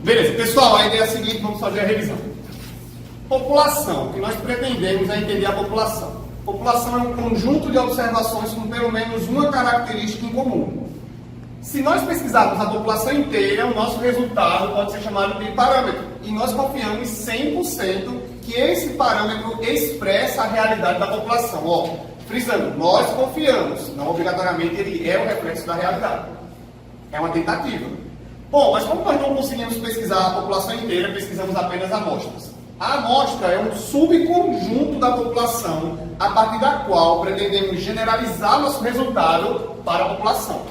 Beleza, pessoal, a ideia é a seguinte, vamos fazer a revisão. População, o que nós pretendemos é entender a população. População é um conjunto de observações com pelo menos uma característica em comum. Se nós pesquisarmos a população inteira, o nosso resultado pode ser chamado de parâmetro. E nós confiamos 100% que esse parâmetro expressa a realidade da população. Ó, frisando, nós confiamos, não obrigatoriamente ele é o reflexo da realidade. É uma tentativa. Bom, mas como nós não conseguimos pesquisar a população inteira, pesquisamos apenas amostras. A amostra é um subconjunto da população, a partir da qual pretendemos generalizar nosso resultado para a população.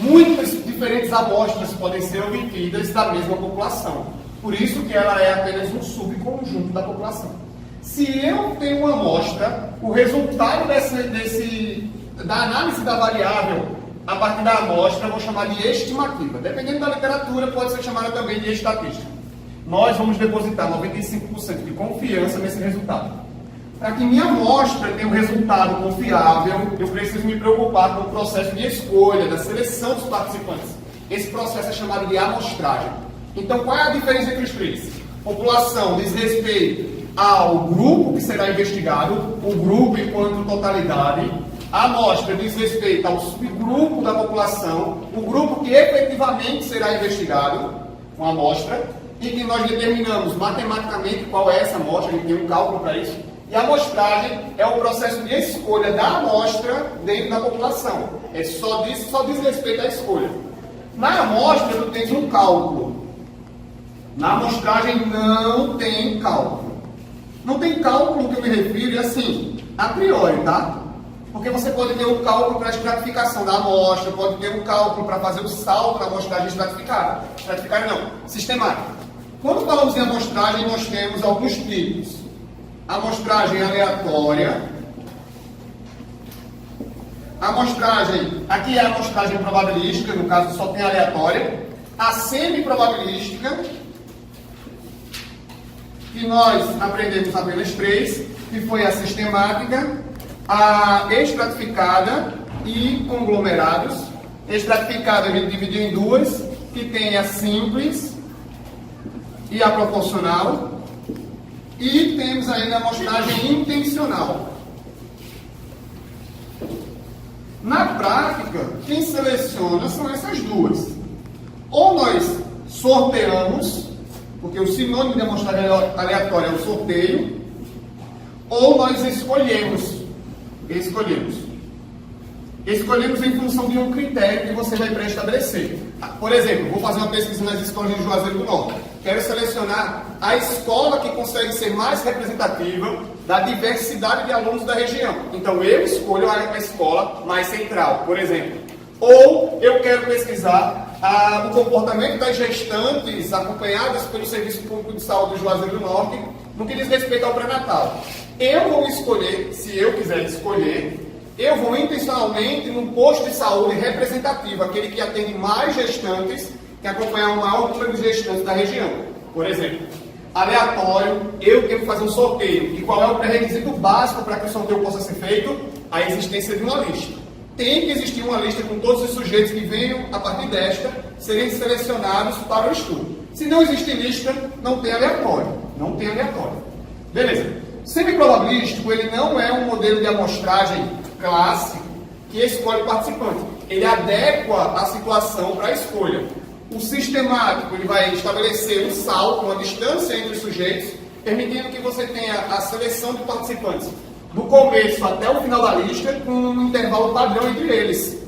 Muitas diferentes amostras podem ser obtidas da mesma população. Por isso que ela é apenas um subconjunto da população. Se eu tenho uma amostra, o resultado da análise da variável a partir da amostra eu vou chamar de estimativa. Dependendo da literatura, pode ser chamada também de estatística. Nós vamos depositar 95% de confiança nesse resultado. Para que minha amostra tenha um resultado confiável, eu preciso me preocupar com o processo de escolha, da seleção dos participantes. Esse processo é chamado de amostragem. Então, qual é a diferença entre os três? População diz respeito ao grupo que será investigado, o grupo enquanto totalidade. A amostra diz respeito ao subgrupo da população, o grupo que efetivamente será investigado, uma amostra, e que nós determinamos matematicamente qual é essa amostra, a gente tem um cálculo para isso. E a amostragem é o processo de escolha da amostra dentro da população. Só diz respeito à escolha. Na amostra, tu tens um cálculo. Na amostragem não tem cálculo. Não tem cálculo que eu me refiro é assim, a priori, tá? Porque você pode ter um cálculo para a estratificação da amostra, pode ter um cálculo para fazer o salto da amostragem estratificada. Estratificada não, sistemática. Quando falamos em amostragem, nós temos alguns tipos. Amostragem aleatória. Amostragem, aqui é a amostragem probabilística, no caso só tem aleatória. A semi-probabilística, que nós aprendemos apenas 3, que foi a sistemática, a estratificada e conglomerados. Estratificada a gente dividiu em duas, que tem a simples e a proporcional. E temos ainda a amostragem intencional. Na prática, quem seleciona são essas duas. Ou nós sorteamos, porque o sinônimo de amostragem aleatória é o sorteio, ou nós escolhemos. Escolhemos em função de um critério que você vai pré-estabelecer. Por exemplo, vou fazer uma pesquisa nas escolas de Juazeiro do Norte. Quero selecionar a escola que consegue ser mais representativa da diversidade de alunos da região. Então, eu escolho a escola mais central, por exemplo. Ou eu quero pesquisar o comportamento das gestantes acompanhadas pelo Serviço Público de Saúde de Juazeiro do Norte no que diz respeito ao pré-natal. Eu vou escolher, se eu quiser escolher, eu vou intencionalmente num posto de saúde representativo, aquele que atende mais gestantes, que acompanha o maior número de gestantes da região. Por exemplo, aleatório, eu tenho que fazer um sorteio. E qual é o pré-requisito básico para que o sorteio possa ser feito? A existência de uma lista. Tem que existir uma lista com todos os sujeitos que venham, a partir desta, serem selecionados para o estudo. Se não existe lista, não tem aleatório. Não tem aleatório. Beleza. Semiprobabilístico, ele não é um modelo de amostragem clássico que escolhe o participante. Ele adequa a situação para a escolha. O sistemático, ele vai estabelecer um salto, uma distância entre os sujeitos, permitindo que você tenha a seleção de participantes do começo até o final da lista, com um intervalo padrão entre eles.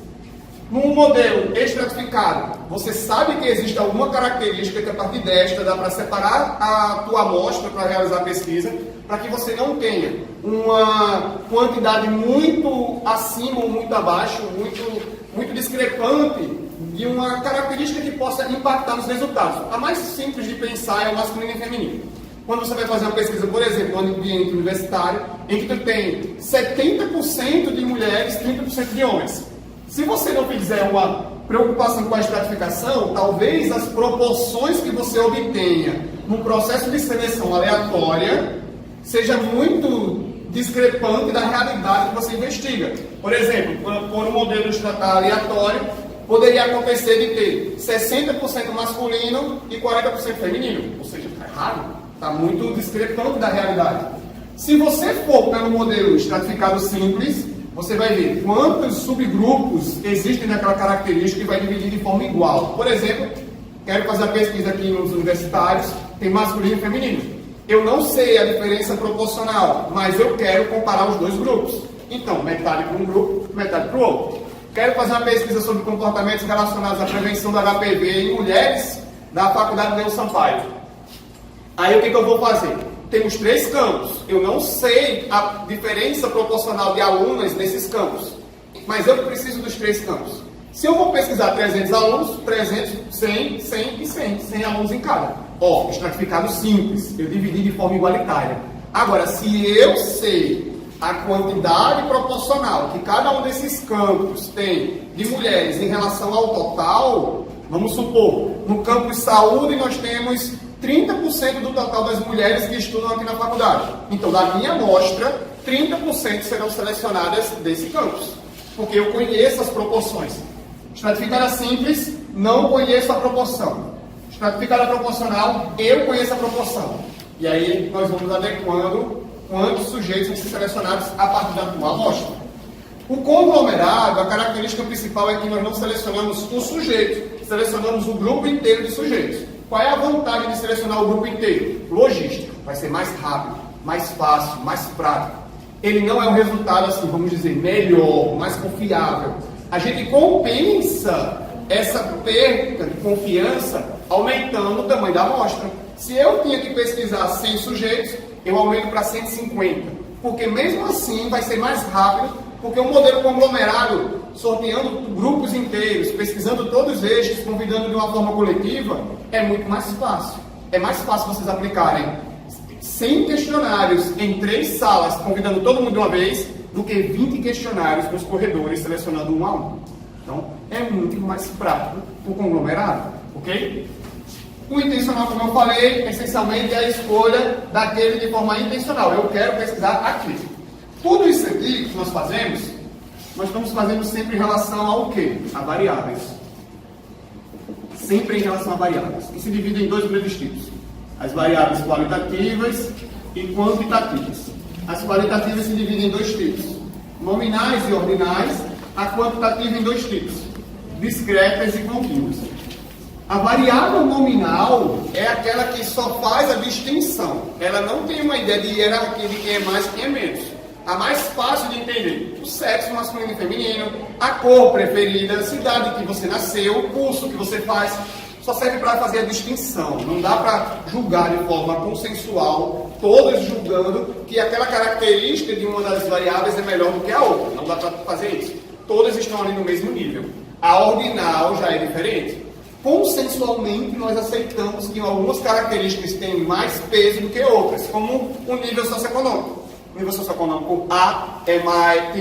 Num modelo estratificado, você sabe que existe alguma característica que a partir desta dá para separar a tua amostra para realizar a pesquisa, para que você não tenha uma quantidade muito acima ou muito abaixo, muito discrepante de uma característica que possa impactar nos resultados. A mais simples de pensar é o masculino e feminino. Quando você vai fazer uma pesquisa, por exemplo, no ambiente universitário, em que tu tem 70% de mulheres, 30% de homens. Se você não fizer uma preocupação com a estratificação, talvez as proporções que você obtenha no processo de seleção aleatória seja muito discrepante da realidade que você investiga. Por exemplo, por um modelo aleatório, poderia acontecer de ter 60% masculino e 40% feminino. Ou seja, está errado, está muito discrepante da realidade. Se você for pelo modelo estratificado simples, você vai ver quantos subgrupos existem naquela característica e vai dividir de forma igual. Por exemplo, quero fazer a pesquisa aqui nos universitários, tem masculino e feminino. Eu não sei a diferença proporcional, mas eu quero comparar os dois grupos. Então, metade para um grupo, metade para o outro. Quero fazer uma pesquisa sobre comportamentos relacionados à prevenção do HPV em mulheres da Faculdade Leão Sampaio. Aí o que eu vou fazer? Temos 3 campos. Eu não sei a diferença proporcional de alunas nesses campos, mas eu preciso dos 3 campos. Se eu vou pesquisar 300 alunos, 300, 100, 100 e 100. 100 alunos em cada. Ó, estratificado simples. Eu dividi de forma igualitária. Agora, se eu sei a quantidade proporcional que cada um desses campos tem de mulheres em relação ao total, vamos supor, no campo de saúde nós temos 30% do total das mulheres que estudam aqui na faculdade. Então, da minha amostra, 30% serão selecionadas desse campus, porque eu conheço as proporções. Estratificada simples, não conheço a proporção. Estratificada proporcional, eu conheço a proporção. E aí nós vamos adequando quantos sujeitos vão ser selecionados a partir da tua amostra. O conglomerado, a característica principal é que nós não selecionamos um sujeito, selecionamos o grupo inteiro de sujeitos. Qual é a vantagem de selecionar o grupo inteiro? Logística. Vai ser mais rápido, mais fácil, mais prático. Ele não é um resultado, assim, vamos dizer, melhor, mais confiável. A gente compensa essa perda de confiança aumentando o tamanho da amostra. Se eu tinha que pesquisar 100 sujeitos, eu aumento para 150. Porque mesmo assim vai ser mais rápido, porque o modelo conglomerado, sorteando grupos inteiros, pesquisando todos estes, convidando de uma forma coletiva, é muito mais fácil. É mais fácil vocês aplicarem 100 questionários em 3 salas, convidando todo mundo de uma vez, do que 20 questionários nos corredores, selecionando um a um. Então, é muito mais prático o conglomerado, ok? O intencional, como eu falei, essencialmente é a escolha daquele de forma intencional. Eu quero pesquisar aqui. Tudo isso aqui que nós fazemos, nós estamos fazendo sempre em relação ao quê? A variáveis. Sempre em relação a variáveis. Que se dividem em 2 grandes tipos. As variáveis qualitativas e quantitativas. As qualitativas se dividem em 2 tipos. Nominais e ordinais. A quantitativa em 2 tipos. Discretas e contínuas. A variável nominal é aquela que só faz a distinção. Ela não tem uma ideia de hierarquia de quem é mais e quem é menos. A mais fácil de entender: o sexo masculino e feminino, a cor preferida, a cidade que você nasceu, o curso que você faz. Só serve para fazer a distinção. Não dá para julgar de forma consensual, todos julgando que aquela característica de uma das variáveis é melhor do que a outra. Não dá para fazer isso. Todas estão ali no mesmo nível. A ordinal já é diferente. Consensualmente, nós aceitamos que algumas características têm mais peso do que outras, como o nível socioeconômico. O nível socioeconômico A tem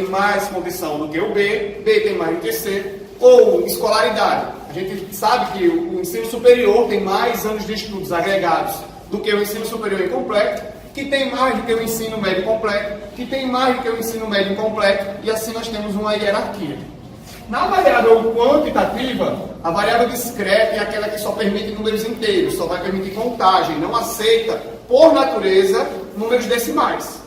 mais condição do que o B tem mais do que C, ou escolaridade. A gente sabe que o ensino superior tem mais anos de estudos agregados do que o ensino superior incompleto, que tem mais do que o ensino médio completo, que tem mais do que o ensino médio incompleto, e assim nós temos uma hierarquia. Na variável quantitativa, a variável discreta é aquela que só permite números inteiros, só vai permitir contagem, não aceita, por natureza, números decimais.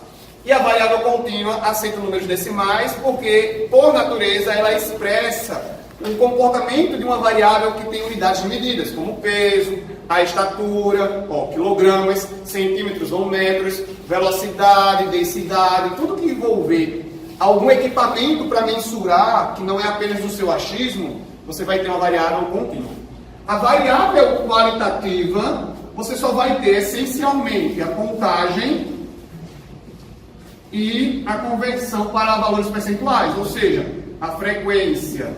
E a variável contínua aceita números decimais porque, por natureza, ela expressa um comportamento de uma variável que tem unidades de medidas, como peso, a estatura, quilogramas, centímetros ou metros, velocidade, densidade, tudo que envolver algum equipamento para mensurar, que não é apenas do seu achismo, você vai ter uma variável contínua. A variável qualitativa, você só vai ter essencialmente a contagem e a conversão para valores percentuais, ou seja, a frequência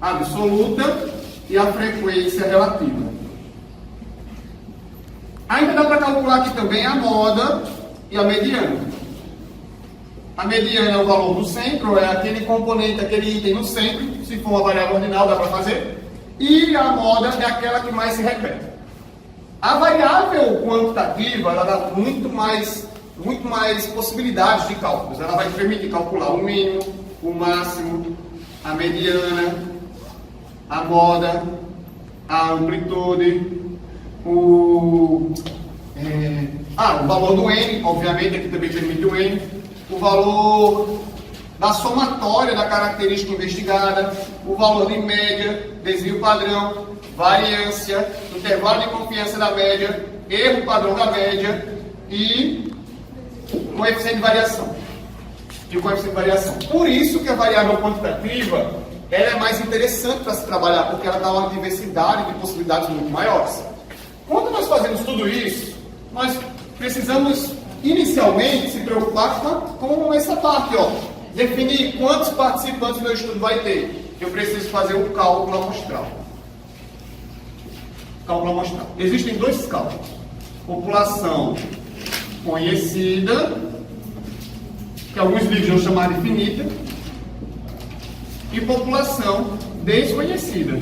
absoluta e a frequência relativa. Ainda dá para calcular aqui também a moda e a mediana. A mediana é o valor do centro, é aquele componente, aquele item no centro. Se for uma variável ordinal, dá para fazer. E a moda é aquela que mais se repete. A variável quantitativa, ela dá muito mais possibilidades de cálculos. Ela vai permitir calcular o mínimo, o máximo, a mediana, a moda, a amplitude, o valor do N, obviamente, aqui também permite o N, o valor da somatória da característica investigada, o valor de média, desvio padrão, variância, intervalo de confiança da média, erro padrão da média e coeficiente de variação. Por isso que a variável quantitativa ela é mais interessante para se trabalhar, porque ela dá uma diversidade de possibilidades muito maiores. Quando nós fazemos tudo isso, nós precisamos inicialmente se preocupar com essa parte, ó. Definir quantos participantes meu estudo vai ter. Eu preciso fazer um cálculo amostral. Existem dois cálculos. População conhecida, que alguns livros vão chamar de finita, e população desconhecida,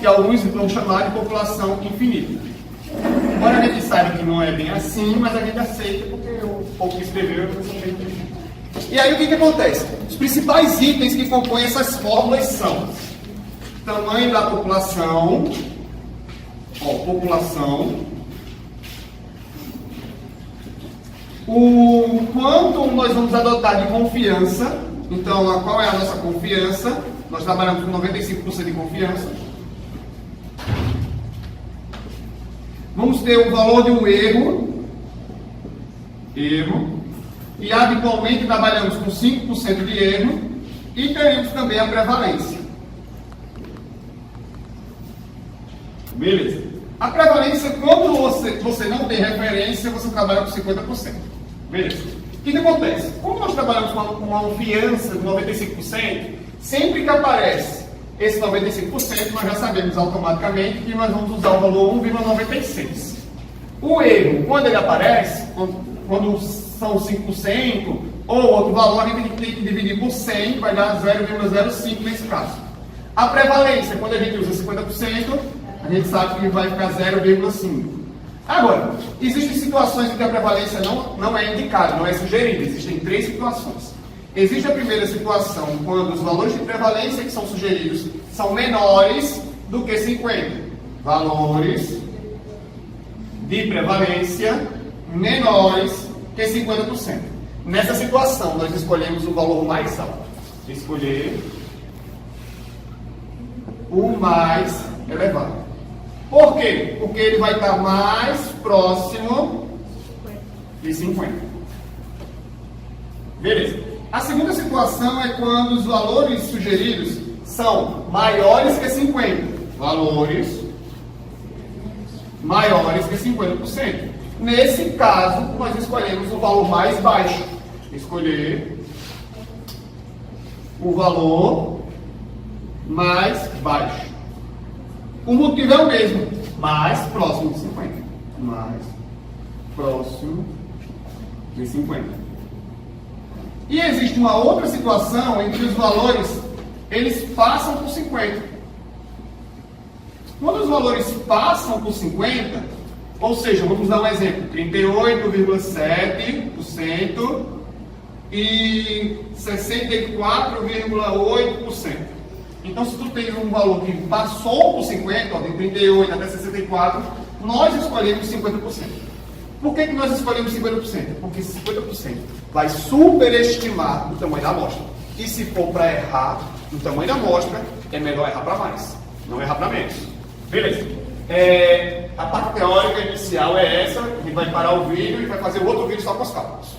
que alguns vão chamar de população infinita. Embora a gente saiba que não é bem assim, mas a gente aceita porque o pouco que escreveu eu também entendi. E aí o que acontece? Os principais itens que compõem essas fórmulas são tamanho da população, o quanto nós vamos adotar de confiança. Então, qual é a nossa confiança? Nós trabalhamos com 95% de confiança. Vamos ter o valor de um erro, e habitualmente trabalhamos com 5% de erro, e teremos também a prevalência. Beleza. A prevalência, quando você não tem referência, você trabalha com 50%. Beleza. O que acontece? Como nós trabalhamos com uma confiança de 95%, sempre que aparece esse 95%, nós já sabemos automaticamente que nós vamos usar o valor 1,96. O erro, quando ele aparece, quando são 5% ou outro valor, a gente tem que dividir por 100, vai dar 0,05 nesse caso. A prevalência, quando a gente usa 50%, a gente sabe que vai ficar 0,5. Agora, existem situações em que a prevalência não é indicada, não é sugerida. Existem 3 situações. Existe a primeira situação, quando os valores de prevalência que são sugeridos são menores do que 50. Valores de prevalência menores que 50%. Nessa situação, nós escolhemos o valor mais alto. Escolher o mais elevado. Por quê? Porque ele vai estar mais próximo de 50. Beleza. A segunda situação é quando os valores sugeridos são maiores que 50. Valores maiores que 50%. Nesse caso, nós escolhemos o valor mais baixo. Escolher o valor mais baixo. O motivo é o mesmo, mais próximo de 50. Mais próximo de 50. E existe uma outra situação em que os valores, eles passam por 50. Quando os valores passam por 50, ou seja, vamos dar um exemplo, 38,7% e 64,8%. Então, se tu tem um valor que passou por 50, de 38 até 64, nós escolhemos 50%. Por que nós escolhemos 50%? Porque 50% vai superestimar o tamanho da amostra. E se for para errar no tamanho da amostra, é melhor errar para mais, não errar para menos. Beleza. A parte teórica inicial é essa, a gente vai parar o vídeo e vai fazer outro vídeo só com os cálculos.